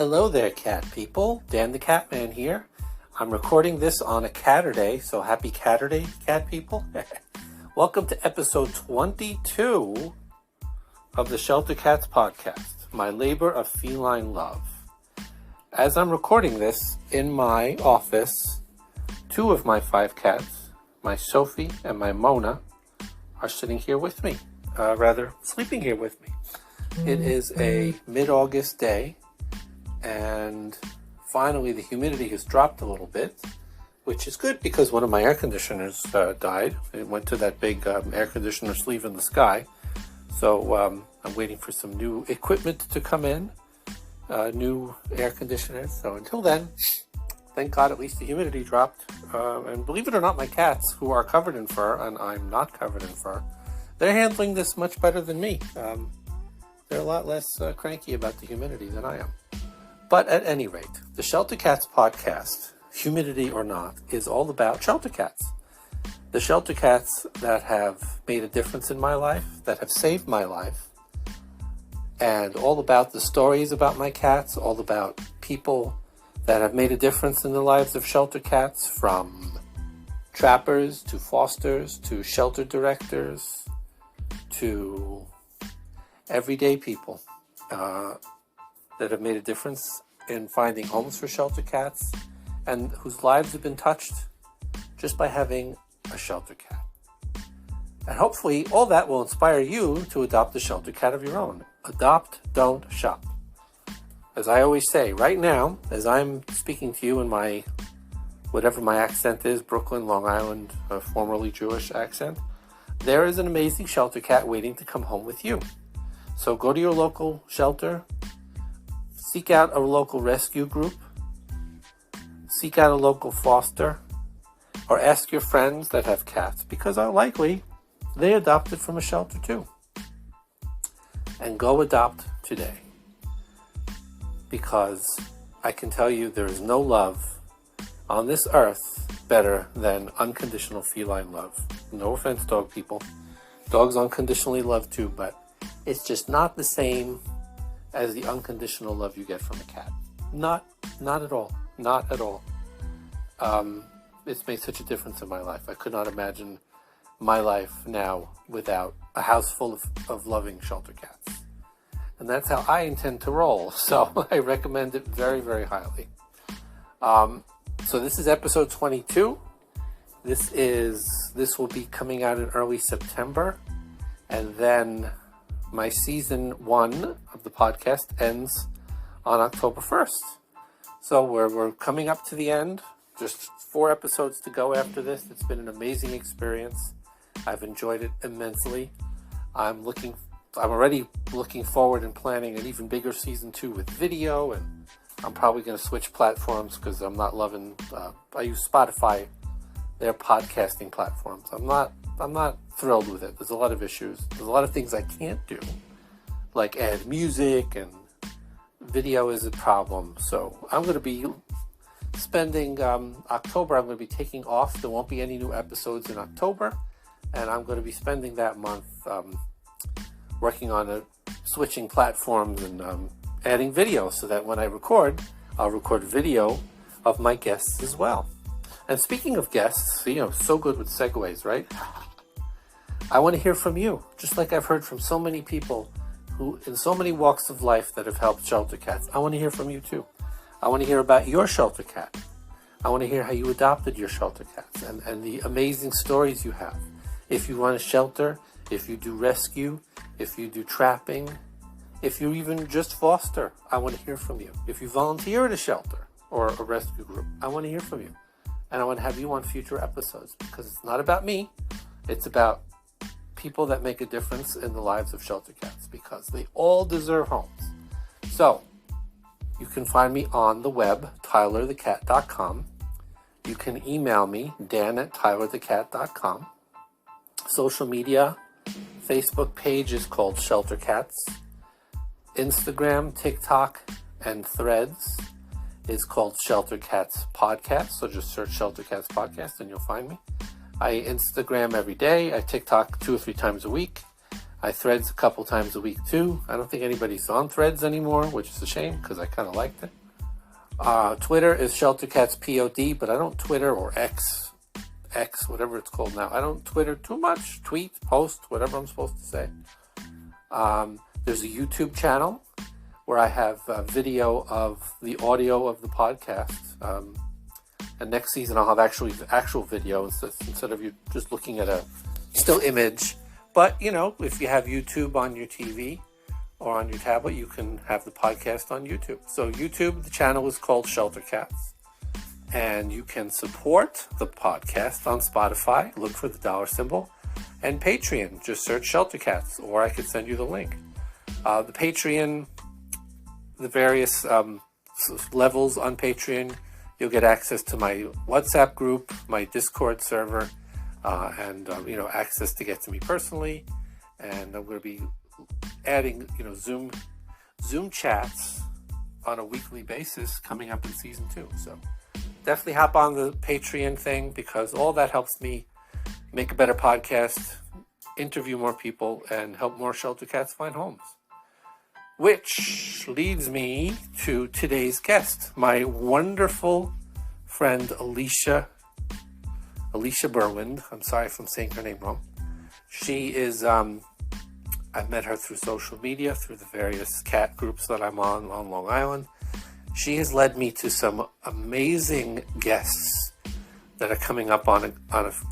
Hello there, cat people. Dan the Catman here. I'm recording this on a Catterday, so happy Catterday, cat people. Welcome to episode 22 of the Shelter Cats podcast, my labor of feline love. As I'm recording this, in my office, two of my 5 cats, my Sophie and my Mona, are sitting here with me, sleeping here with me. It is a mid-August day, and finally the humidity has dropped a little bit, which is good because one of my air conditioners died. It went to that big air conditioner sleeve in the sky. So I'm waiting for some new equipment to come in, new air conditioners. So until then, thank God at least the humidity dropped. And believe it or not, my cats, who are covered in fur, and I'm not covered in fur, they're handling this much better than me. They're a lot less cranky about the humidity than I am. But at any rate, the Shelter Cats podcast, humidity or not, is all about shelter cats. The shelter cats that have made a difference in my life, that have saved my life, and all about the stories about my cats, all about people that have made a difference in the lives of shelter cats, from trappers to fosters to shelter directors to everyday people that have made a difference in finding homes for shelter cats and whose lives have been touched just by having a shelter cat. And hopefully all that will inspire you to adopt a shelter cat of your own. Adopt, don't shop. As I always say, right now, as I'm speaking to you in my, whatever my accent is, Brooklyn, Long Island, formerly Jewish accent, there is an amazing shelter cat waiting to come home with you. So go to your local shelter, seek out a local rescue group, seek out a local foster, or ask your friends that have cats, because likely they adopted from a shelter too. And go adopt today. Because I can tell you there is no love on this earth better than unconditional feline love. No offense, dog people. Dogs unconditionally love too, but it's just not the same as the unconditional love you get from a cat. Not at all. Not at all. It's made such a difference in my life. I could not imagine my life now without a house full of loving shelter cats. And that's how I intend to roll. So I recommend it very, very highly. So this is episode 22. This will be coming out in early September. And then my season 1 of the podcast ends on October 1st. So we're coming up to the end. Just 4 episodes to go after this. It's been an amazing experience. I've enjoyed it immensely. I'm already looking forward and planning an even bigger season 2 with video, and I'm probably going to switch platforms because I'm not loving. I use Spotify, their podcasting platforms. I'm not thrilled with it. There's a lot of issues. There's a lot of things I can't do, like add music, and video is a problem. So I'm going to be spending October. I'm going to be taking off. There won't be any new episodes in October, and I'm going to be spending that month working on switching platforms and adding video, so that when I record, I'll record video of my guests as well. And speaking of guests, so good with segues, right? I want to hear from you, just like I've heard from so many people who, in so many walks of life, that have helped shelter cats. I want to hear from you too. I want to hear about your shelter cat. I want to hear how you adopted your shelter cats and the amazing stories you have. If you run a shelter, if you do rescue, if you do trapping, if you even just foster, I want to hear from you. If you volunteer at a shelter or a rescue group, I want to hear from you. And I want to have you on future episodes, because it's not about me. It's about people that make a difference in the lives of shelter cats, because they all deserve homes. So you can find me on the web, tylerthecat.com. You can email me, dan@tylerthecat.com. Social media, Facebook page is called Shelter Cats. Instagram, TikTok, and Threads is called Shelter Cats Podcast. So just search Shelter Cats Podcast and you'll find me. I Instagram every day. I TikTok 2 or 3 times a week. I threads a couple times a week too. I don't think anybody's on threads anymore, which is a shame because I kind of liked it. Twitter is ShelterCatsPod, but I don't Twitter or X, whatever it's called now. I don't Twitter too much. Tweet, post, whatever I'm supposed to say. There's a YouTube channel where I have video of the audio of the podcast. And next season I'll have actual video instead of you just looking at a still image. But, if you have YouTube on your TV or on your tablet, you can have the podcast on YouTube. So YouTube, the channel is called Shelter Cats. And you can support the podcast on Spotify. Look for the dollar symbol. And Patreon, just search Shelter Cats, or I could send you the link. The Patreon, the various levels on Patreon, you'll get access to my WhatsApp group, my Discord server, and access to get to me personally. And I'm going to be adding Zoom chats on a weekly basis coming up in season 2. So definitely hop on the Patreon thing, because all that helps me make a better podcast, interview more people, and help more shelter cats find homes. Which leads me to today's guest, my wonderful friend Alicia Berwind. I'm sorry if I'm saying her name wrong. She is, I've met her through social media, through the various cat groups that I'm on Long Island. She has led me to some amazing guests that are coming up on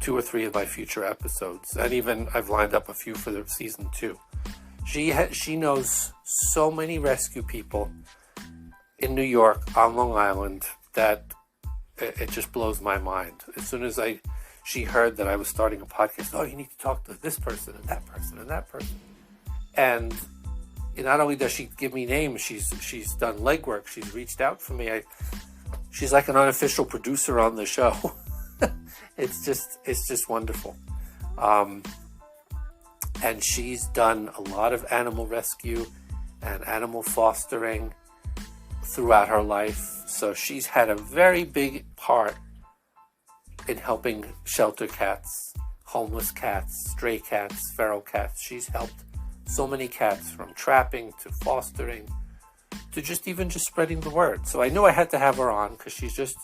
2 or 3 of my future episodes. And even I've lined up a few for the season 2. She knows so many rescue people in New York, on Long Island, that it just blows my mind. As soon as she heard that I was starting a podcast, you need to talk to this person and that person and that person. And not only does she give me names, she's done legwork. She's reached out for me. She's like an unofficial producer on the show. It's just wonderful. And she's done a lot of animal rescue and animal fostering throughout her life. So she's had a very big part in helping shelter cats, homeless cats, stray cats, feral cats. She's helped so many cats, from trapping to fostering to just spreading the word. So I knew I had to have her on because she's just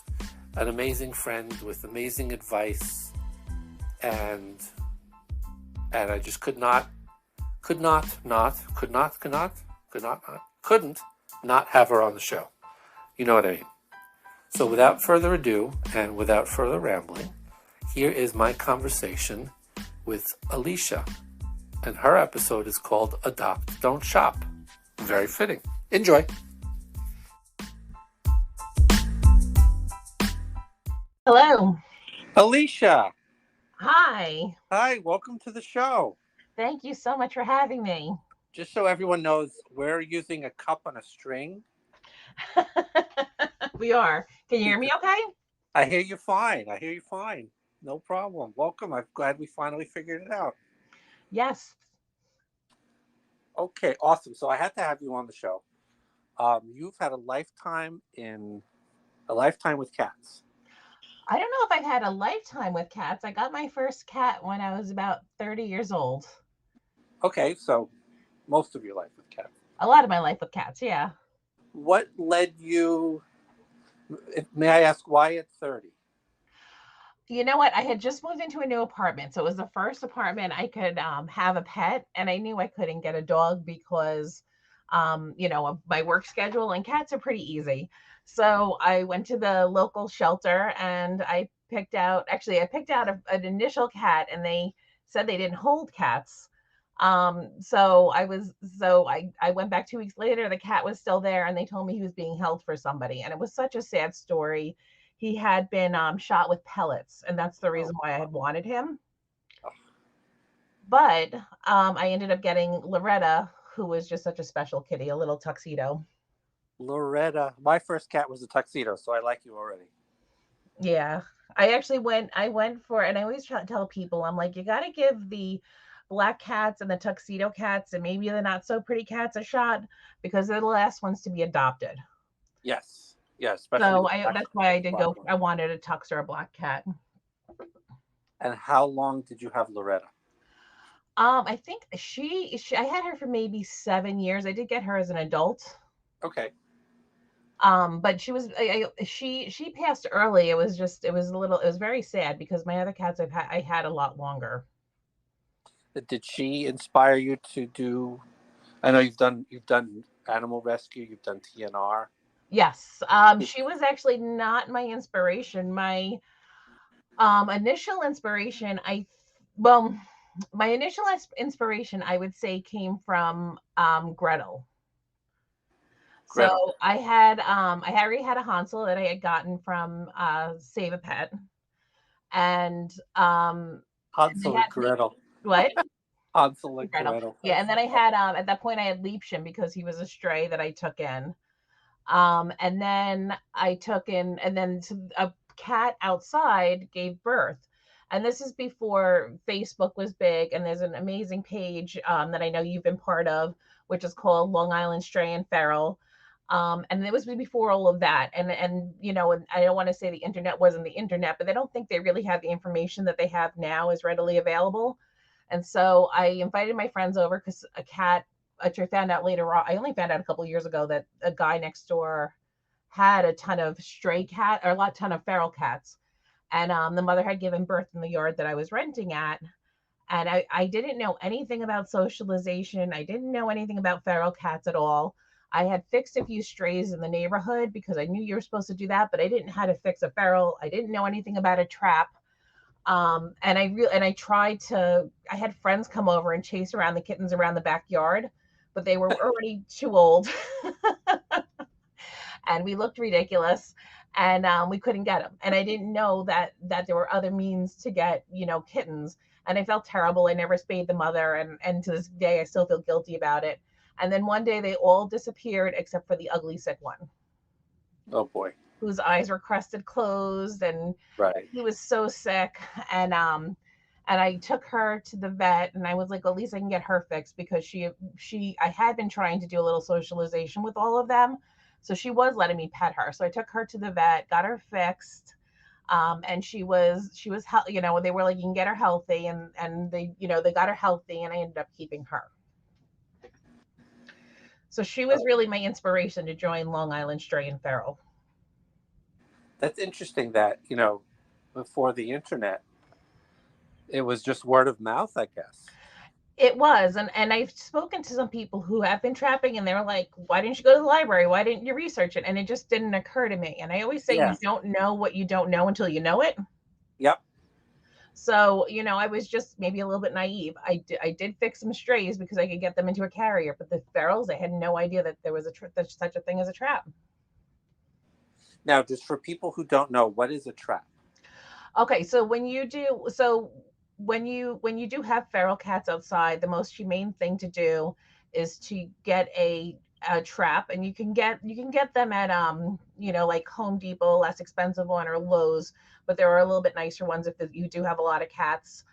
an amazing friend with amazing advice, and I just couldn't not have her on the show. You know what I mean? So without further ado and without further rambling, here is my conversation with Alicia. And her episode is called Adopt, Don't Shop. Very fitting. Enjoy. Hello. Alicia. Hi. Hi, welcome to the show. Thank you so much for having me. Just so everyone knows, we're using a cup on a string. We are. Can you hear me okay? I hear you fine. No problem. Welcome. I'm glad we finally figured it out. Yes. Okay, awesome. So I had to have you on the show. You've had a lifetime with cats. I don't know if I've had a lifetime with cats. I got my first cat when I was about 30 years old. Okay, so most of your life with cats. A lot of my life with cats, yeah. What led you, may I ask, why at 30? You know what? I had just moved into a new apartment. So it was the first apartment I could have a pet. And I knew I couldn't get a dog because, of my work schedule, and cats are pretty easy. So I went to the local shelter and I picked out an initial cat, and they said they didn't hold cats. So I went back 2 weeks later. The cat was still there, and they told me he was being held for somebody. And it was such a sad story. He had been shot with pellets, and that's the reason why I had wanted him. But I ended up getting Loretta, who was just such a special kitty, a little tuxedo. Loretta. My first cat was a tuxedo, so I like you already. Yeah. I went for, and I always tell people, I'm like, you got to give the black cats and the tuxedo cats and maybe the not so pretty cats a shot, because they're the last ones to be adopted. Yes. Yeah, so that's why I did go. I wanted a tux or a black cat. And how long did you have Loretta? I think I had her for maybe 7 years. I did get her as an adult. Okay. But she was she passed early. It was a little, it was very sad because my other cats I had a lot longer. Did she inspire you to do? I know you've done animal rescue, you've done TNR. Yes. Did, She was actually not my inspiration. My initial inspiration, well, my initial inspiration, I would say, came from Gretel. So Gretel, I already had a Hansel that I had gotten from Save a Pet, and I Hansel and had Gretel, what? Hansel and Gretel. Gretel. Yeah, That's and then I funny. had at that point I had Liebchen because he was a stray that I took in. And then I took in, and then a cat outside gave birth. And this is before Facebook was big. And there's an amazing page that I know you've been part of, which is called Long Island Stray and Feral. And it was before all of that. And and I don't want to say the internet wasn't the internet, but I don't think they really had the information that they have now is readily available. And so I invited my friends over because a cat, which I found out later on, I only found out a couple of years ago that a guy next door had a ton of stray cat or a ton of feral cats. And the mother had given birth in the yard that I was renting at. And I didn't know anything about socialization. I didn't know anything about feral cats at all. I had fixed a few strays in the neighborhood because I knew you were supposed to do that, but I didn't know how to fix a feral. I didn't know anything about a trap. And I tried to, I had friends come over and chase around the kittens around the backyard, but they were already too old and we looked ridiculous, and we couldn't get them. And I didn't know that there were other means to get kittens, and I felt terrible. I never spayed the mother, and to this day I still feel guilty about it. And then one day they all disappeared except for the ugly sick one, Oh boy. whose eyes were crusted closed, and Right. he was so sick. And I took her to the vet, and I was like, at least I can get her fixed because I had been trying to do a little socialization with all of them, so she was letting me pet her. So I took her to the vet, got her fixed, and they were like, you can get her healthy, and they got her healthy, and I ended up keeping her. So she was Oh, really my inspiration to join Long Island Stray and Feral. that's interesting that, before the internet, it was just word of mouth, I guess. It was, and I've spoken to some people who have been trapping, and they're like, "Why didn't you go to the library? Why didn't you research it?" And it just didn't occur to me. And I always say, Yeah. you don't know what you don't know until you know it. Yep. So I was just maybe a little bit naive. I did fix some strays because I could get them into a carrier, but the ferals, I had no idea that there was such a thing as a trap. Now, just for people who don't know, what is a trap? Okay, so when you do have feral cats outside, the most humane thing to do is to get a trap, and you can get them at like Home Depot, less expensive one, or Lowe's, but there are a little bit nicer ones if you do have a lot of cats.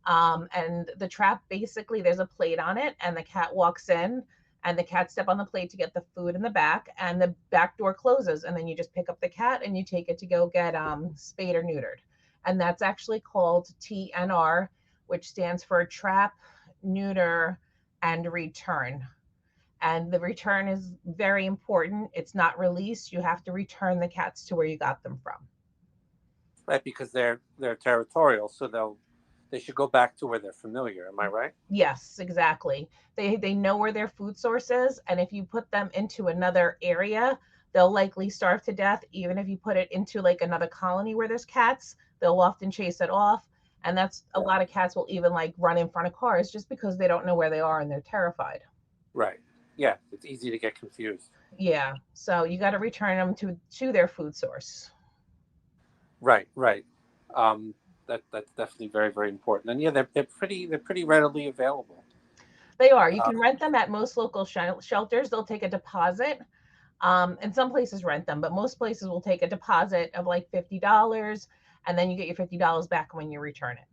And the trap, basically there's a plate on it, and the cat walks in, and the cat step on the plate to get the food in the back, and the back door closes, and then you just pick up the cat and you take it to go get spayed or neutered. And that's actually called TNR, which stands for trap, neuter, and return. And the return is very important. It's not release. You have to return the cats to where you got them from. Right, because they're territorial, so they should go back to where they're familiar. Am I right? Yes, exactly. They know where their food source is, and if you put them into another area, they'll likely starve to death. Even if you put it into like another colony where there's cats, they'll often chase it off. And that's a Yeah. lot of cats will even like run in front of cars just because they don't know where they are and they're terrified. Right. Yeah, it's easy to get confused. Yeah. So you got to return them to their food source. Right, right. Um, that's definitely very, very important. And yeah, they're pretty readily available. They are. You Uh, can rent them at most local shelters. They'll take a deposit. And some places rent them, but most places will take a deposit of like $50, and then you get your $50 back when you return it.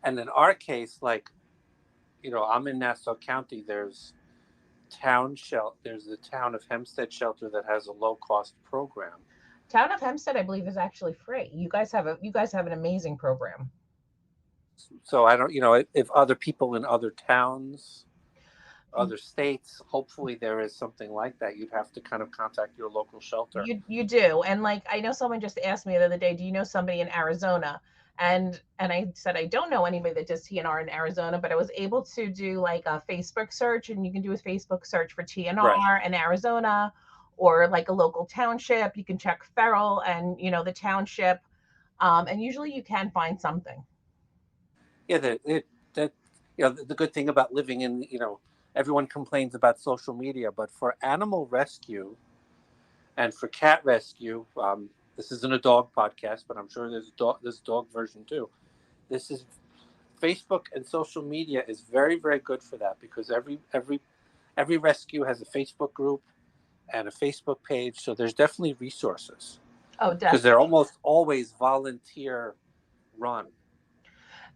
and in our case, like I'm in Nassau County. There's the town of Hempstead shelter that has a low cost program. Town of Hempstead, I believe, is actually free. You guys have an amazing program. So I don't, if other people in other towns, other states, hopefully there is something like that. You'd have to kind of contact your local shelter. You do. And like I know someone just asked me the other day, do you know somebody in Arizona? And I said I don't know anybody that does TNR in Arizona, but I was able to do like a Facebook search, and you can do a Facebook search for Right. TNR in Arizona, or like a local township. You can check feral and the township, and usually you can find something. Yeah, that the good thing about living in, everyone complains about social media, but for animal rescue and for cat rescue, this isn't a dog podcast, but I'm sure there's dog version too. This is Facebook and social media is very, very good for that, because every rescue has a Facebook group and a Facebook page, so there's definitely resources, Oh, because they're almost always volunteer run.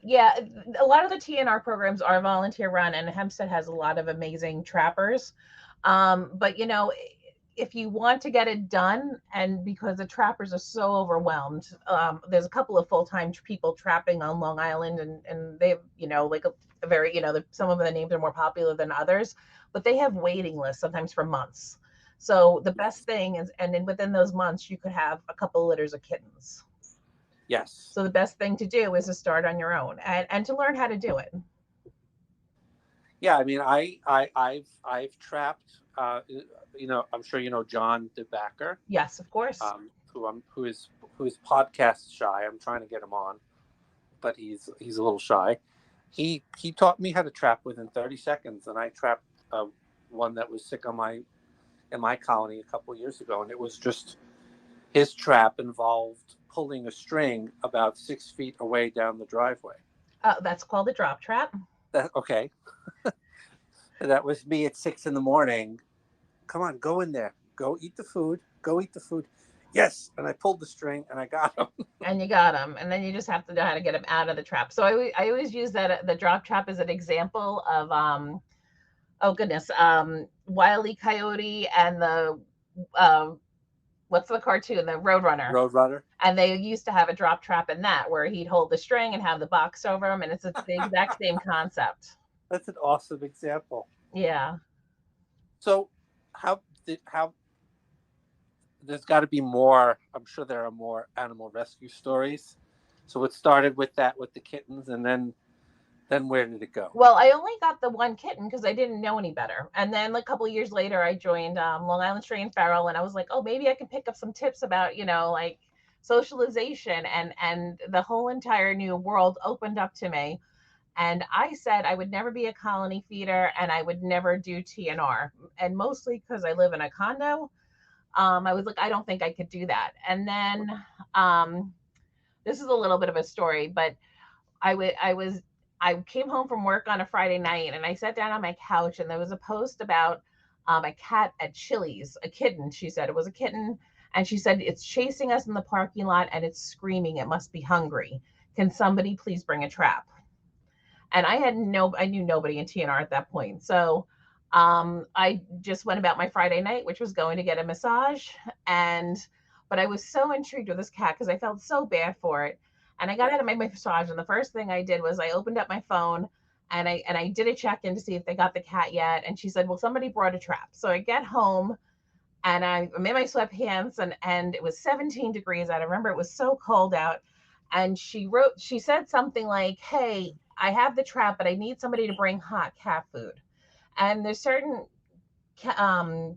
yeah, a lot of the TNR programs are volunteer run, and Hempstead has a lot of amazing trappers. But if you want to get it done, and because the trappers are so overwhelmed, there's a couple of full-time people trapping on Long Island, and they have, like a very, some of the names are more popular than others, but they have waiting lists sometimes for months. So the best thing is, and then within those months, you could have a couple of litters of kittens. Yes. So the best thing to do is to start on your own, and to learn how to do it. Yeah, I mean, I've trapped. I'm sure John DeBacker, Yes, of course. who is podcast shy. I'm trying to get him on, but he's a little shy. He taught me how to trap within 30 seconds, and I trapped one that was sick in my colony a couple of years ago, and it was just his trap involved pulling a string about 6 feet away down the driveway. That's called a drop trap. Okay, that was me at 6 in the morning. Come on, go in there. Go eat the food. Go eat the food. Yes. And I pulled the string and I got him. And you got them, and then you just have to know how to get them out of the trap. So I always use that the drop trap as an example of oh goodness, Wile E. Coyote and the uh, what's the cartoon, the Roadrunner. Roadrunner. And they used to have a drop trap in that, where he'd hold the string and have the box over him, and it's the exact same concept. That's an awesome example. Yeah. So how there's got to be more. I'm sure there are more animal rescue stories. So it started with that, with the kittens, and then where did it go? Well, I only got the one kitten because I didn't know any better. And then like, a couple of years later, I joined Long Island Stray and Feral, and I was like, oh, maybe I can pick up some tips about, like socialization, and the whole entire new world opened up to me. And I said I would never be a colony feeder, and I would never do TNR. And mostly because I live in a condo, I was like, I don't think I could do that. And then um, this is a little bit of a story, but I came home from work on a Friday night, and I sat down on my couch, and there was a post about a cat at Chili's, a kitten. She said it was a kitten, and she said it's chasing us in the parking lot and it's screaming. It must be hungry. Can somebody please bring a trap? And I knew nobody in TNR at that point. So I just went about my Friday night, which was going to get a massage. And but I was so intrigued with this cat because I felt so bad for it. And I got out of my massage, and the first thing I did was I opened up my phone, and I did a check in to see if they got the cat yet. And she said, well, somebody brought a trap. So I get home, and I'm in my sweatpants, and it was 17 degrees out. I remember it was so cold out. And she said something like, hey, I have the trap, but I need somebody to bring hot cat food. And there's certain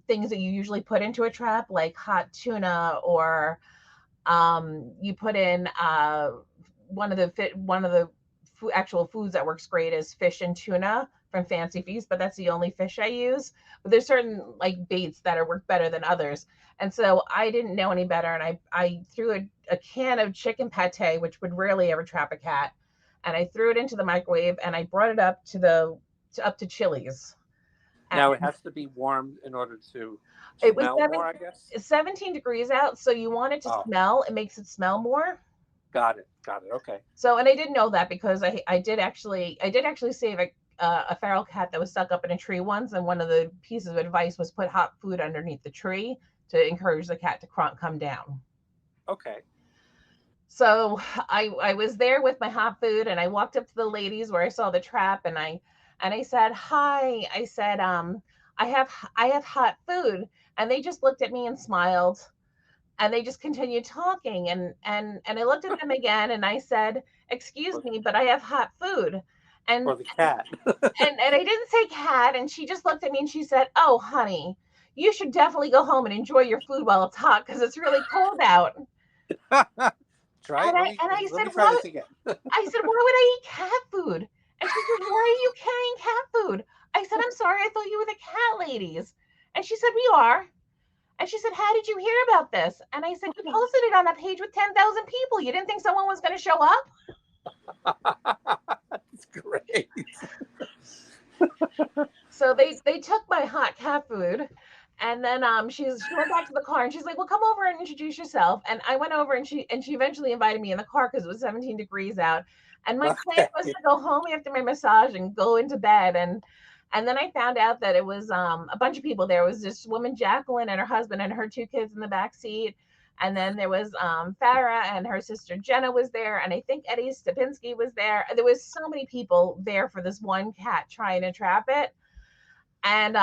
things that you usually put into a trap, like hot tuna, or you put in one of the actual foods that works great is fish and tuna from Fancy Feast, but that's the only fish I use. But there's certain like baits that are work better than others. And so I didn't know any better, and I threw a can of chicken pate, which would rarely ever trap a cat, and I threw it into the microwave, and I brought it up to Chili's. Now it has to be warm in order to It was smell more, I guess. 17 degrees out, so you want it to smell. It makes it smell more. Got it. Okay. So, and I didn't know that because I did actually save a feral cat that was stuck up in a tree once, and one of the pieces of advice was put hot food underneath the tree to encourage the cat to come down. Okay. So I was there with my hot food, and I walked up to the ladies where I saw the trap, and I said, "Hi." I said, I have hot food." And they just looked at me and smiled, and they just continued talking, and I looked at them again, and I said, "Excuse Or, me, but I have hot food." And or the cat. and I didn't say cat, and she just looked at me and she said, "Oh, honey, you should definitely go home and enjoy your food while it's hot because it's really cold out." Try And it. I Let said, me try "What?" this again. I said, "Why would I eat cat food?" And she said, "Why are you carrying cat food?" I said, "I'm sorry, I thought you were the cat ladies." And she said, "We are." And she said, "How did you hear about this?" And I said, "You posted it on a page with 10,000 people. You didn't think someone was going to show up?" That's great. So they took my hot cat food, and then she went back to the car, and she's like, "Well, come over and introduce yourself." And I went over, and she eventually invited me in the car because it was 17 degrees out. And my plan was Okay. to go home after my massage and go into bed. And then I found out that it was a bunch of people there. It was this woman Jacqueline and her husband and her two kids in the back seat. And then there was Farah and her sister Jenna was there, and I think Eddie Stepinski was there. There was so many people there for this one cat trying to trap it. And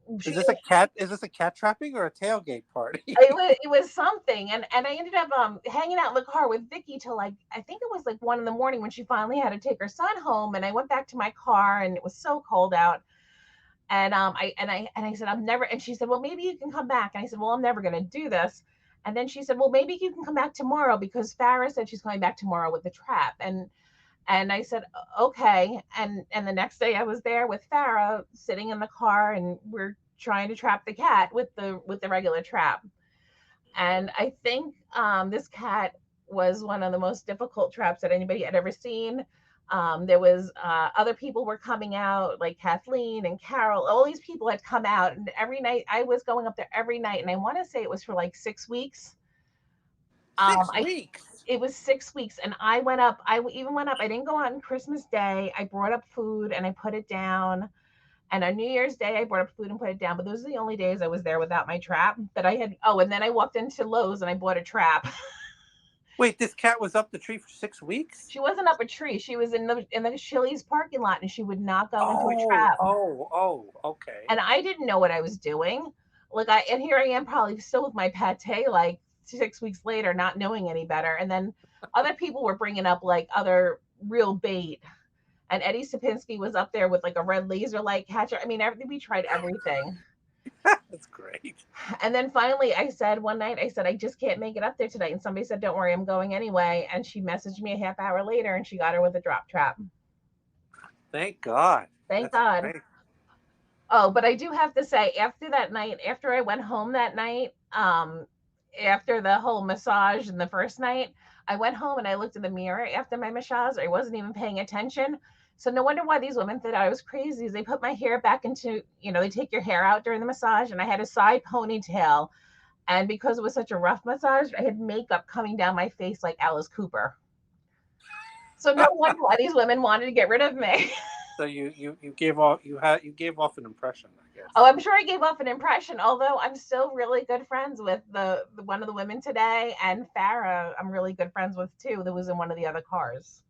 Is she this a cat? Is this a cat trapping or a tailgate party? it was something. And I ended up hanging out in the car with Vicky till like I think it was like 1 in the morning when she finally had to take her son home. And I went back to my car, and it was so cold out. And I said, "I'm never," and she said, "Well, maybe you can come back." And I said, "Well, I'm never gonna do this." And then she said, "Well, maybe you can come back tomorrow because Farah said she's coming back tomorrow with the trap." And I said, "Okay." And the next day I was there with Farah sitting in the car, and we're trying to trap the cat with the regular trap. And I think this cat was one of the most difficult traps that anybody had ever seen. There was other people were coming out, like Kathleen and Carol. All these people had come out, and every night I was going up there every night, and I want to say it was for like 6 weeks. Six I weeks. It was 6 weeks, and I went up. Even went up. I didn't go on Christmas Day. I brought up food and I put it down. And on New Year's Day, I brought up food and put it down. But those are the only days I was there without my trap that I had. Oh, and then I walked into Lowe's and I bought a trap. Wait, this cat was up the tree for 6 weeks? She wasn't up a tree. She was in the Chili's parking lot, and she would not go into a Oh, trap. oh, oh, okay. And I didn't know what I was doing. And here I am, probably still with my pate, like 6 weeks later, not knowing any better. And then other people were bringing up like other real bait. And Eddie Sapinski was up there with like a red laser light catcher. I mean, we tried everything. That's great. And then finally, I said one night, I said, "I just can't make it up there tonight." And somebody said, "Don't worry, I'm going anyway." And she messaged me a half hour later, and she got her with a drop trap. Thank God. Thank That's God. great. Oh, but I do have to say, after that night, after I went home that night, after the whole massage and the first night, I went home and I looked in the mirror after my massage. I wasn't even paying attention. So no wonder why these women thought I was crazy. Is they put my hair back into, they take your hair out during the massage, and I had a side ponytail. And because it was such a rough massage, I had makeup coming down my face like Alice Cooper. So no wonder why these women wanted to get rid of me. So you gave off you gave off an impression, I Oh, guess. I'm sure I gave off an impression. Although I'm still really good friends with the one of the women today, and Farah, I'm really good friends with too. That was in one of the other cars.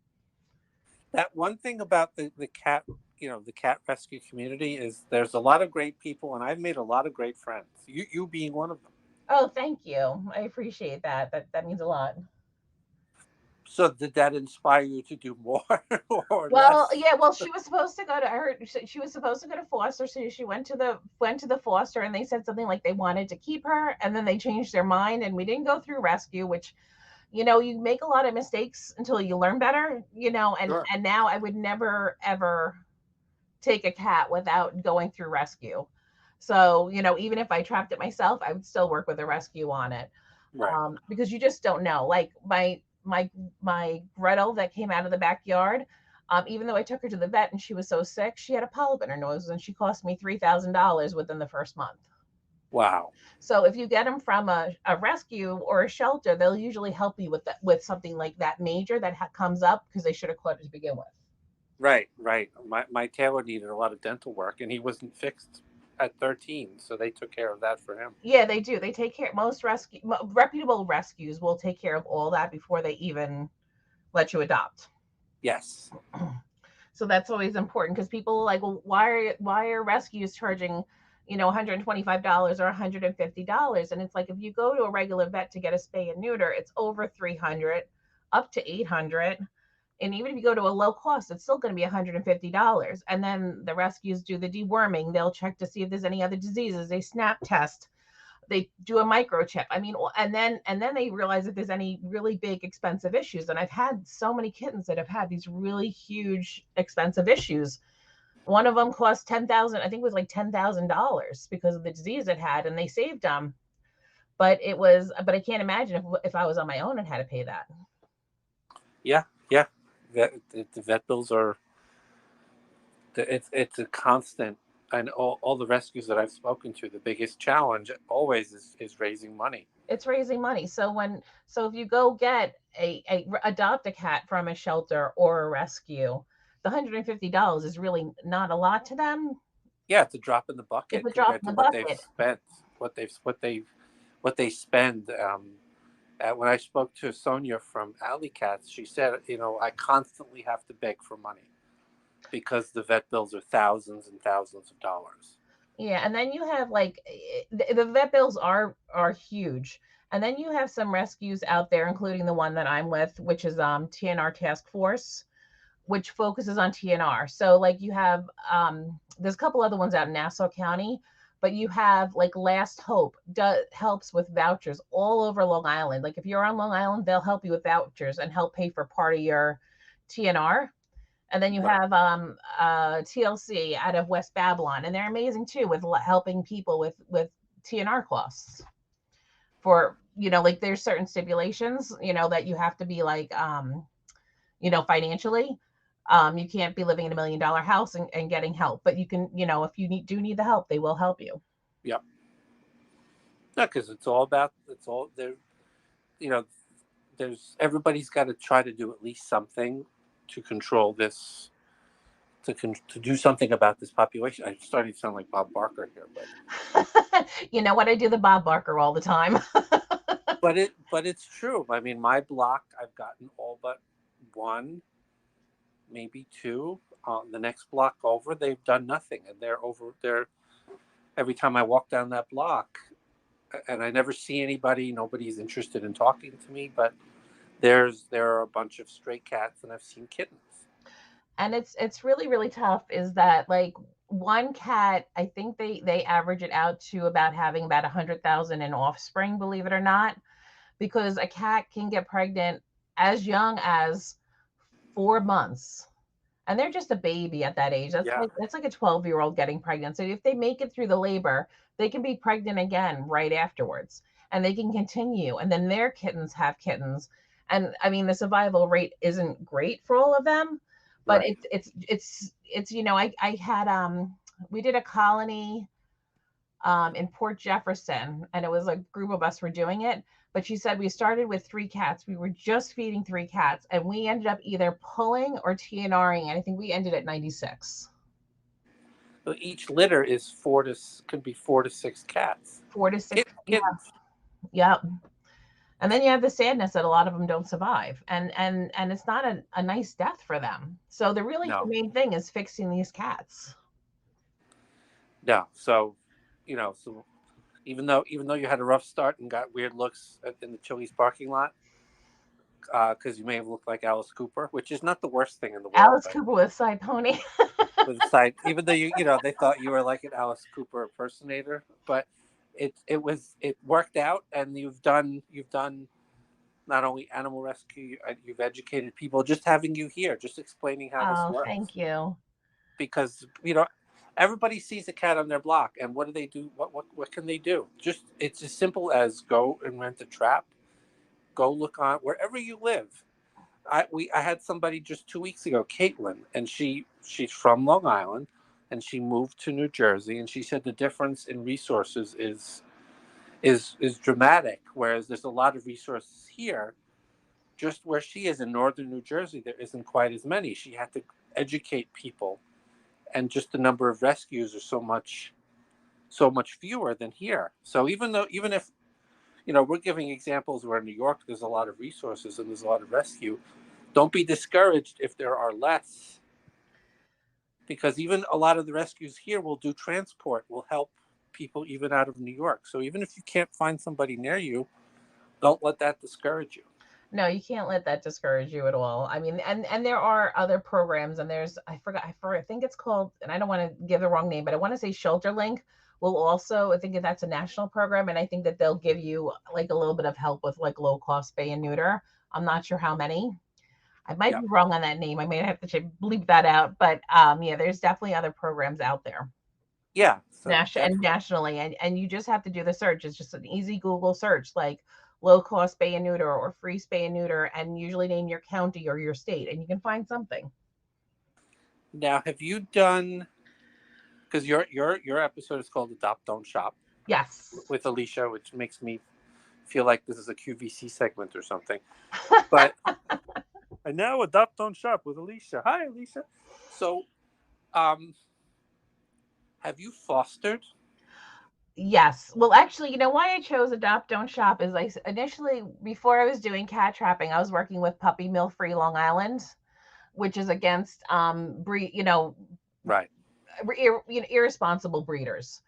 That one thing about the cat, the cat rescue community is there's a lot of great people, and I've made a lot of great friends. You being one of them. Oh, thank you. I appreciate that. That means a lot. So did that inspire you to do more or Well, less? yeah. Well, she was supposed to go to her. She was supposed to go to foster, so she went to the foster, and they said something like they wanted to keep her, and then they changed their mind, and we didn't go through rescue, which you make a lot of mistakes until you learn better, Sure. and now I would never ever take a cat without going through rescue. So, even if I trapped it myself, I would still work with a rescue on it. Right. Because you just don't know. Like my Gretel that came out of the backyard, even though I took her to the vet and she was so sick, she had a polyp in her nose, and she cost me $3,000 within the first month. Wow. So if you get them from a rescue or a shelter, they'll usually help you with something like that major that comes up because they should have caught it to begin with. Right. Right. My tailor needed a lot of dental work, and he wasn't fixed. at 13, so they took care of that for him. Yeah, they do. They take care. Most reputable rescues will take care of all that before they even let you adopt. Yes. So that's always important because people are like, well, why are rescues charging, $125 or $150? And it's like if you go to a regular vet to get a spay and neuter, it's over 300, up to 800. And even if you go to a low cost, it's still going to be $150. And then the rescues do the deworming. They'll check to see if there's any other diseases. They snap test, they do a microchip. I mean, and then they realize if there's any really big expensive issues. And I've had so many kittens that have had these really huge expensive issues. One of them cost 10,000, I think it was like $10,000 because of the disease it had, and they saved them. But I can't imagine if I was on my own and had to pay that. Yeah, yeah. The vet bills are, it's a constant. And all the rescues that I've spoken to, the biggest challenge always is raising money. It's raising money. So if you go get adopt a cat from a shelter or a rescue, the $150 is really not a lot to them. Yeah, it's a drop in the It's bucket a drop compared in to the what they've bucket. spent, what they spend. When I spoke to Sonia from Alley Cats, she said, I constantly have to beg for money because the vet bills are thousands and thousands of dollars. Yeah, and then you have like the vet bills are huge. And then you have some rescues out there, including the one that I'm with, which is TNR Task Force, which focuses on TNR. So like you have there's a couple other ones out in Nassau County, but you have like Last Hope helps with vouchers all over Long Island. Like if you're on Long Island, they'll help you with vouchers and help pay for part of your TNR. And then you Right. have TLC out of West Babylon, and they're amazing too with helping people with TNR costs. For like there's certain stipulations that you have to be like financially. You can't be living in $1 million house and getting help, but you can, if you do need the help, they will help you. Yep. No, because it's all there. You know, there's everybody's got to try to do at least something to control this, to do something about this population. I'm starting to sound like Bob Barker here, You know what? I do the Bob Barker all the time. but it's true. I mean, my block, I've gotten all but one, maybe two. The next block over, they've done nothing, and they're over. They're every time I walk down that block, and I never see anybody. Nobody's interested in talking to me, but there are a bunch of stray cats, and I've seen kittens. And it's really really tough is that like one cat, I think they average it out to about having about 100,000 in offspring, believe it or not, because a cat can get pregnant as young as 4 months, and they're just a baby at that age. That's Yeah, like a 12-year-old getting pregnant. So if they make it through the labor, they can be pregnant again right afterwards, and they can continue, and then their kittens have kittens. And I mean the survival rate isn't great for all of them, but right. it's I had we did a colony in Port Jefferson, and it was a group of us were doing it. But she said we started with 3 cats. We were just feeding 3 cats, and we ended up either pulling or TNRing, and I think we ended at 96. So each litter is could be 4 to 6 cats. 4 to 6. Yeah, Kittens. yep. And then you have the sadness that a lot of them don't survive, and it's not a nice death for them. So the really No, humane thing is fixing these cats. no. So, so even though you had a rough start and got weird looks in the Chili's parking lot, because you may have looked like Alice Cooper, which is not the worst thing in the world, Alice but Cooper with side pony. with the side, even though they thought you were like an Alice Cooper impersonator, but it worked out, and you've done not only animal rescue, you've educated people. Just having you here, just explaining how this Oh, works, thank you. because everybody sees a cat on their block, and what do they do? What can they do? Just it's as simple as go and rent a trap, go look on wherever you live. I had somebody just 2 weeks ago, Caitlin, and she's from Long Island, and she moved to New Jersey, and she said the difference in resources is dramatic. Whereas there's a lot of resources here, just where she is in northern New Jersey, there isn't quite as many. She had to educate people, and just the number of rescues are so much. so much fewer than here. So even if we're giving examples where in New York there's a lot of resources and there's a lot of rescue, don't be discouraged if there are less, because even a lot of the rescues here will do transport, will help people even out of New York. So even if you can't find somebody near you, don't let that discourage you. No, you can't let that discourage you at all. I mean, and there are other programs, and there's I think it's called, and I don't want to give the wrong name, but I want to say Shelter Link will also, I think that that's a national program, and I think that they'll give you like a little bit of help with like low cost spay and neuter. I'm not sure how many. I might Yeah. be wrong on that name. I may have to bleep that out, but yeah, there's definitely other programs out there. Yeah. So National and definitely. nationally, and you just have to do the search. It's just an easy Google search, like low cost spay and neuter or free spay and neuter, and usually name your county or your state, and you can find something. Now, have you done, because your episode is called Adopt Don't Shop Yes. with Alicia, which makes me feel like this is a QVC segment or something. But I now Adopt Don't Shop with Alicia. Hi, Alicia. So, um, have you fostered? Yes. Well, actually, you know why I chose Adopt Don't Shop is initially, before I was doing cat trapping, I was working with Puppy Mill Free Long Island, which is against breed, Right. irresponsible breeders,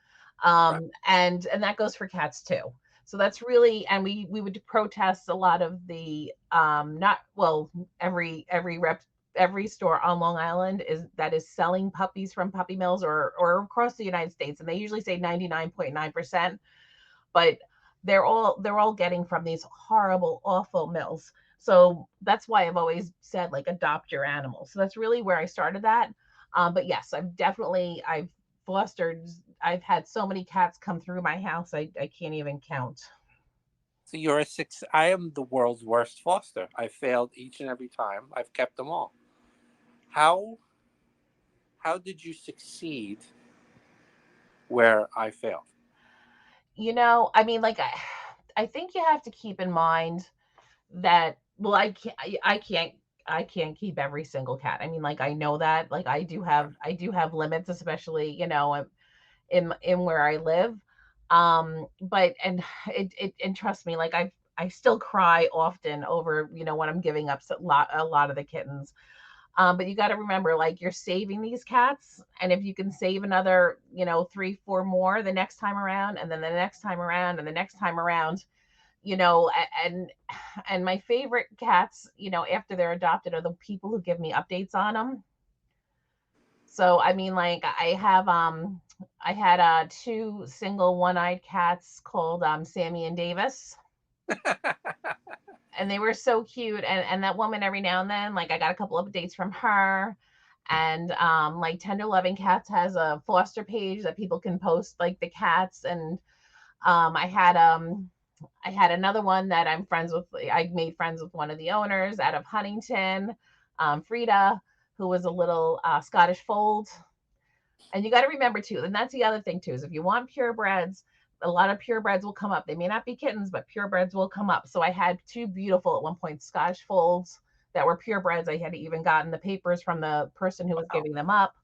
Right. and that goes for cats too. So that's really, and we would protest a lot of the not well every store on Long Island is that is selling puppies from puppy mills or across the United States, and they usually say 99.9%, but they're all getting from these horrible, awful mills. So that's why I've always said like adopt your animals. So that's really where I started that. But yes, I've fostered. I've had so many cats come through my house. I can't even count. So you're a six. I am the world's worst foster. I failed each and every time. I've kept them all. How how did you succeed where I failed? I mean, like I think you have to keep in mind that, well, I can't keep every single cat. I mean, like I know that, like I do have limits, especially in where I live. But and and trust me, like I still cry often over when I'm giving up a lot of the kittens. But you got to remember, like you're saving these cats, and if you can save another, three, four more the next time around, and then the next time around, and the next time around, and my favorite cats, after they're adopted, are the people who give me updates on them. So I mean, like I had two single one-eyed cats called Sammy and Davis, and they were so cute. And that woman, every now and then, like I got a couple updates from her. And like Tender Loving Cats has a foster page that people can post like the cats. And um I had um I had another one that I'm friends with. I made friends with one of the owners out of Huntington, Frida, who was a little Scottish fold. And you got to remember too, and that's the other thing too, is if you want purebreds, a lot of purebreds will come up. They may not be kittens, but purebreds will come up. So I had two beautiful at one point Scottish folds that were purebreds. I had even gotten the papers from the person who was Wow. giving them up.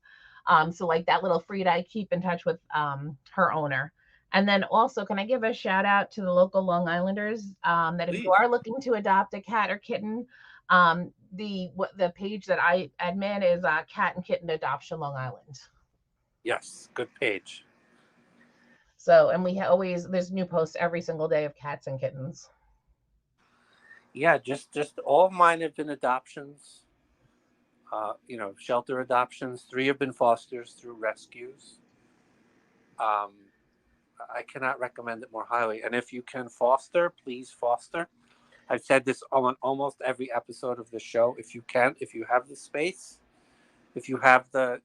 So like that little Frida, I keep in touch with her owner. And then also, can I give a shout out to the local Long Islanders, that if you Please. are looking to adopt a cat or kitten, the page that I admin is Cat and Kitten Adoption Long Island. Yes. Good page. So, and we always, there's new posts every single day of cats and kittens. Yeah. Just all of mine have been adoptions. Shelter adoptions. Three have been fosters through rescues. Um, I cannot recommend it more highly. And if you can foster, please foster. I've said this on almost every episode of the show. If you can, if you have the space, if you have the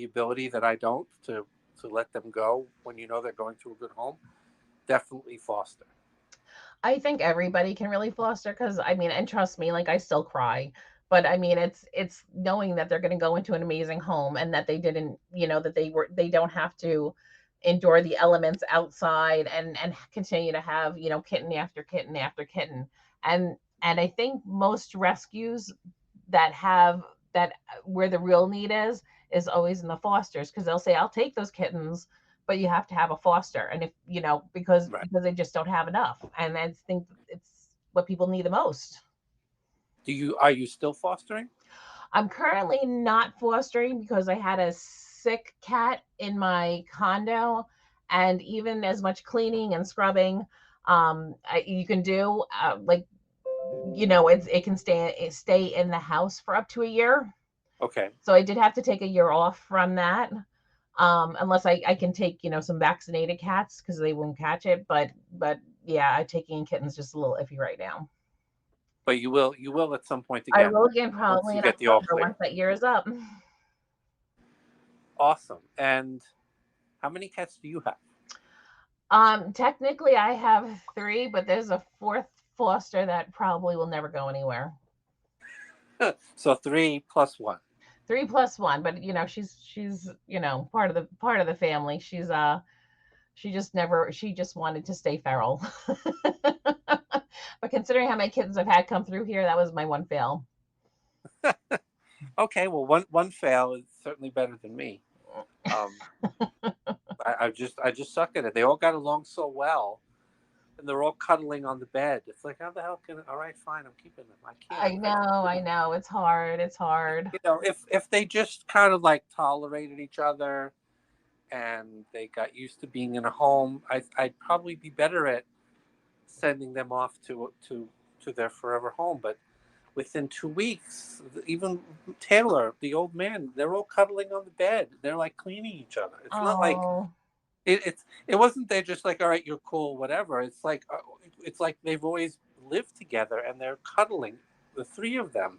ability that I don't to let them go when you know they're going to a good home, definitely foster. I think everybody can really foster because I mean, and trust me, like I still cry. But I mean, it's knowing that they're going to go into an amazing home and that they didn't, that they don't have to endure the elements outside and continue to have, kitten after kitten after kitten. And I think most rescues that have that where the real need is always in the fosters, because they'll say, I'll take those kittens, but you have to have a foster. And if you know, because Right. they just don't have enough, and I think it's what people need the most. Are you still fostering? I'm currently not fostering because I had a sick cat in my condo, and even as much cleaning and scrubbing you can do, like it can stay in the house for up to a year. Okay. So I did have to take a year off from that. Unless I can take some vaccinated cats because they won't catch it. But yeah, taking in kittens just a little iffy right now. But you will at some point I again will again once probably you in get the all October clear. once that year is up. Awesome. And how many cats do you have? Technically I have three, but there's a fourth foster that probably will never go anywhere. So three plus one. Three plus one, but she's part of the family. She just wanted to stay feral. But considering how many kittens I've had come through here, that was my one fail. Okay, well, one fail is certainly better than me. Um, I just suck at it. They all got along so well, and they're all cuddling on the bed. It's like, how the hell can? All right, fine, I'm keeping them. I can't. I know. It's hard. It's hard. You know, if they just kind of like tolerated each other and they got used to being in a home, I'd probably be better at sending them off to their forever home. But within 2 weeks, even Taylor, the old man, they're all cuddling on the bed. They're like cleaning each other. It's not like Oh, it wasn't. They're just like, all right, you're cool, whatever. It's like they've always lived together and they're cuddling, the three of them.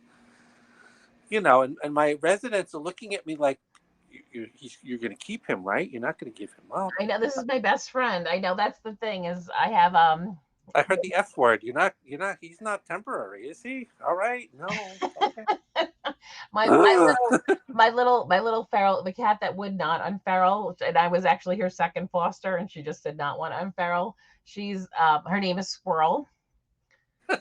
You know, and my residents are looking at me like, you're going to keep him, right? You're not going to give him up. I know this is my best friend. I know that's the thing is I have I heard the F word. He's not temporary, is he? All right. No. Okay. my my little feral, the cat that would not unferal, and I was actually her second foster, and she just did not want to unferal. She's her name is Squirrel.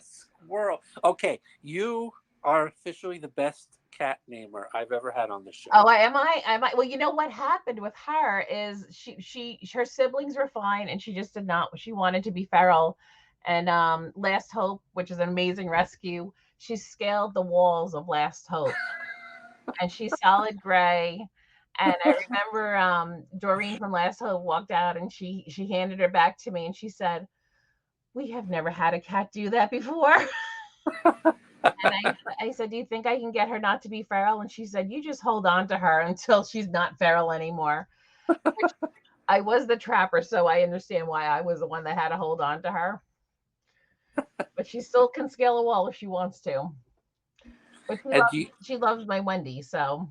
Squirrel. Okay. You are officially the best cat namer I've ever had on the show. Oh, I well, you know what happened with her is her siblings were fine, and she just did not. She wanted to be feral, and Last Hope, which is an amazing rescue, she scaled the walls of Last Hope, and she's solid gray. And I remember Doreen from Last Hope walked out, and she handed her back to me, and she said, "We have never had a cat do that before." And I said, "Do you think I can get her not to be feral?" And she said, "You just hold on to her until she's not feral anymore." Which I was the trapper, so I understand why I was the one that had to hold on to her. But she still can scale a wall if she wants to. But And she loves my Wendy, so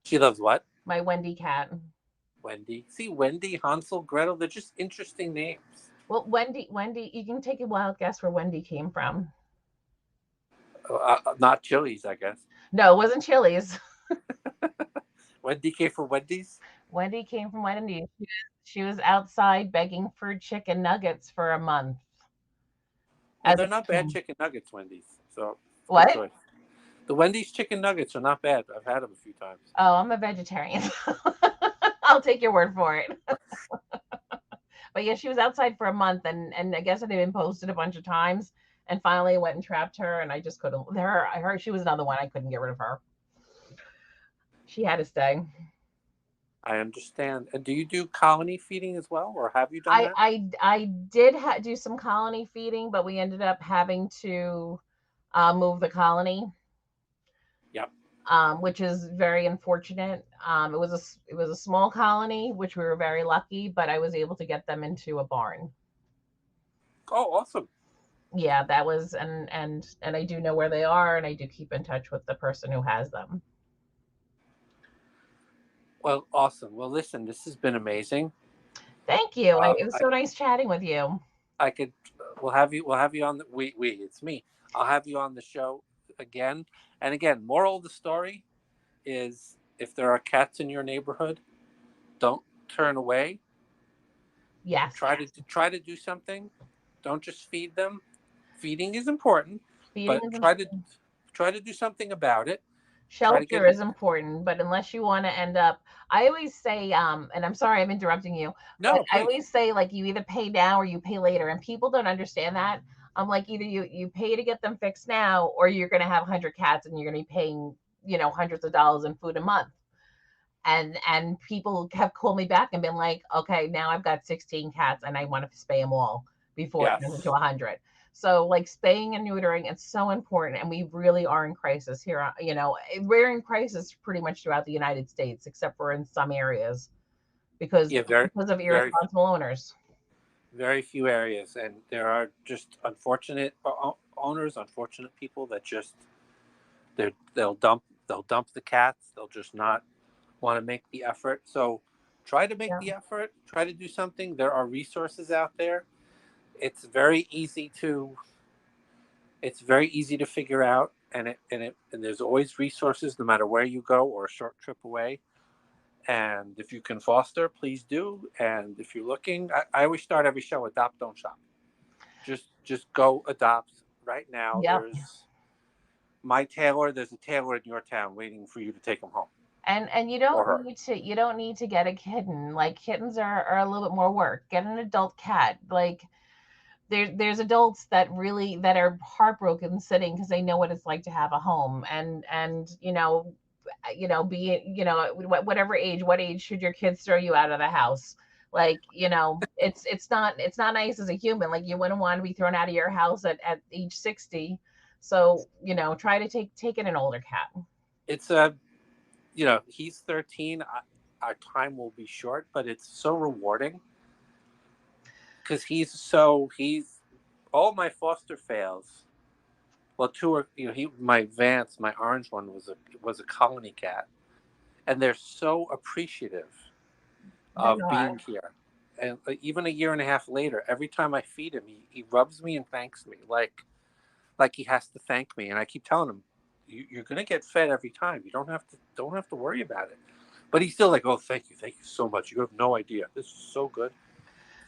she loves what? my Wendy cat. Wendy. See, Wendy, Hansel, Gretel, they're just interesting names. Well, Wendy, you can take a wild guess where Wendy came from. Not Chili's, I guess. No, it wasn't Chili's. Wendy came from Wendy's. Wendy came from Wendy. She was outside begging for chicken nuggets for a month. Well, As they're not bad a, chicken nuggets, Wendy's. So good what? choice. The Wendy's chicken nuggets are not bad. I've had them a few times. Oh, I'm a vegetarian. I'll take your word for it. But yeah, she was outside for a month, and I guess it had been posted a bunch of times. And finally, I went and trapped her, and I just couldn't. I heard she was another one. I couldn't get rid of her. She had to stay. I understand. And do you do colony feeding as well, or have you done I that? I did do some colony feeding, but we ended up having to move the colony, Yep. which is very unfortunate. It was a small colony, which we were very lucky, but I was able to get them into a barn. Oh, awesome. Yeah, that was and I do know where they are, and I do keep in touch with the person who has them. Well, awesome. Well, listen, this has been amazing. Thank you. Uh, It was I, so nice chatting with you. I could, we'll have you on the, it's me. I'll have you on the show again. And again, moral of the story is if there are cats in your neighborhood, don't turn away. Yes, Try to do something. Don't just feed them. Feeding is important, feeding but is try to do something about it. Try to get Shelter it. is important, but unless you want to end up, I always say, and I'm sorry I'm interrupting you, but No, I please. always say like you either pay now or you pay later, and people don't understand that. I'm like either you pay to get them fixed now, or you're gonna have 100 cats and you're gonna be paying hundreds of dollars in food a month. And people have called me back and been like, okay, now I've got 16 cats and I want to spay them all before it turns Yes. into 100. So like spaying and neutering, it's so important, and we really are in crisis here. We're in crisis pretty much throughout the United States, except for in some areas because Yeah, very, because of very, irresponsible owners. very few areas, and there are just unfortunate owners, unfortunate people that just they'll dump the cats. They'll just not want to make the effort. So try to make Yeah. the effort. Try to do something. There are resources out there. It's very easy to it's very easy to figure out, and there's always resources no matter where you go or a short trip away. And if you can foster, please do. And if you're looking, I always start every show: adopt, don't shop. Just go adopt right now. Yep. There's a tailor in your town waiting for you to take him home, And or her. you don't need to get a kitten. Like kittens are a little bit more work. Get an adult cat. Like there's adults that are heartbroken sitting because they know what it's like to have a home, and be whatever age, what age should your kids throw you out of the house? Like it's not nice as a human. Like you wouldn't want to be thrown out of your house at age 60. So try to take in an older cat. It's a he's 13. Our time will be short, but it's so rewarding because he's all my foster fails. Well, two are he my Vance, my orange one was a colony cat, and they're so appreciative They of are. being here. And even a year and a half later, every time I feed him, he rubs me and thanks me like he has to thank me. And I keep telling him, you're going to get fed every time. You don't have to worry about it. But he's still like, oh, thank you so much. You have no idea. This is so good.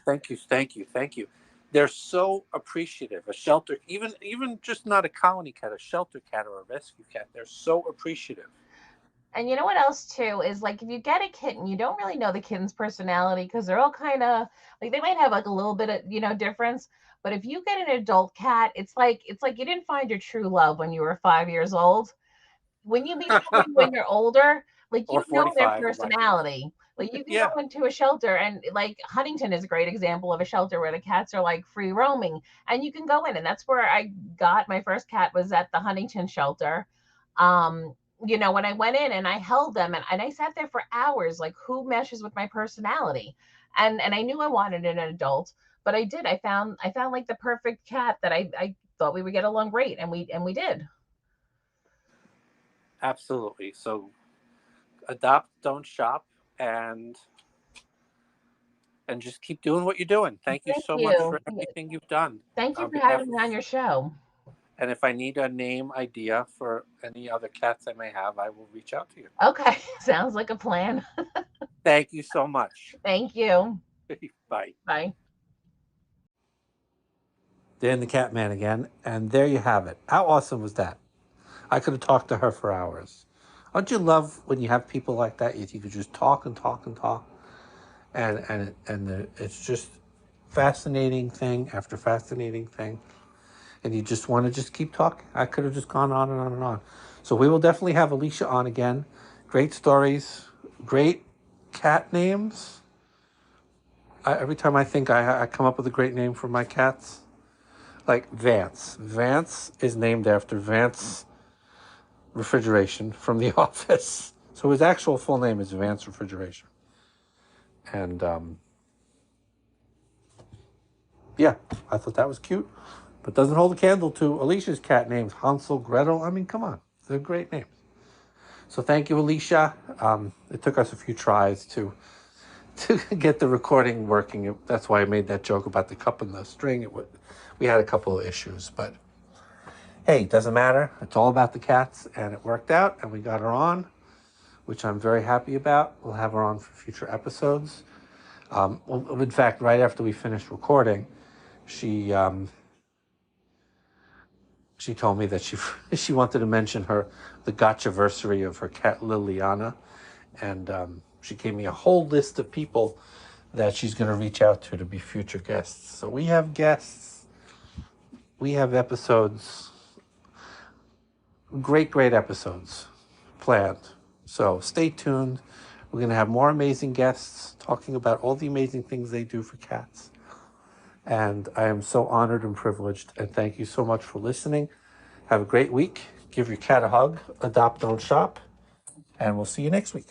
Thank you, thank you, thank you. They're so appreciative. A shelter, even just not a colony cat, a shelter cat or a rescue cat. They're so appreciative. And you know what else too is like if you get a kitten, you don't really know the kitten's personality because they're all kind of like they might have like a little bit of difference. But if you get an adult cat, it's like you didn't find your true love when you were 5 years old. When you meet somebody when you're older, like Or you know their 45 in my case. personality. Like you can go Yeah, into a shelter and like Huntington is a great example of a shelter where the cats are like free roaming and you can go in, and that's where I got my first cat was at the Huntington shelter. When I went in and I held them and I sat there for hours, like who meshes with my personality? And I knew I wanted an adult, but I did. I found like the perfect cat that I thought we would get along great, and we did. absolutely. So adopt, don't shop, and just keep doing what you're doing. Thank you Thank so much you. for everything you've done Thank you on for behalf having me of. on your show. And if I need a name idea for any other cats I may have, I will reach out to you. Okay, sounds like a plan. Thank you so much. Thank you. Bye. Bye. Dan the Catman again, and there you have it. How awesome was that? I could have talked to her for hours. Don't you love when you have people like that? You could just talk and talk and talk, and it's just fascinating thing after fascinating thing, and you just want to just keep talking. I could have just gone on and on and on. So we will definitely have Alicia on again. Great stories, great cat names. Every time I think I come up with a great name for my cats, like Vance. Vance is named after Vance Refrigeration from The Office. So his actual full name is Vance Refrigeration. And yeah, I thought that was cute, but doesn't hold a candle to Alicia's cat names Hansel, Gretel. I mean, come on, they're great names. So thank you, Alicia. It took us a few tries to get the recording working. That's why I made that joke about the cup and the string. We had a couple of issues, but hey, it doesn't matter. It's all about the cats, and it worked out, and we got her on, which I'm very happy about. We'll have her on for future episodes. Well, in fact, right after we finished recording, she she told me that she wanted to mention the gotchaversary of her cat Liliana, and she gave me a whole list of people that she's going to reach out to be future guests. So we have guests, we have episodes, great episodes planned. So stay tuned. We're going to have more amazing guests talking about all the amazing things they do for cats. And I am so honored and privileged. And thank you so much for listening. Have a great week. Give your cat a hug. Adopt, don't shop. And we'll see you next week.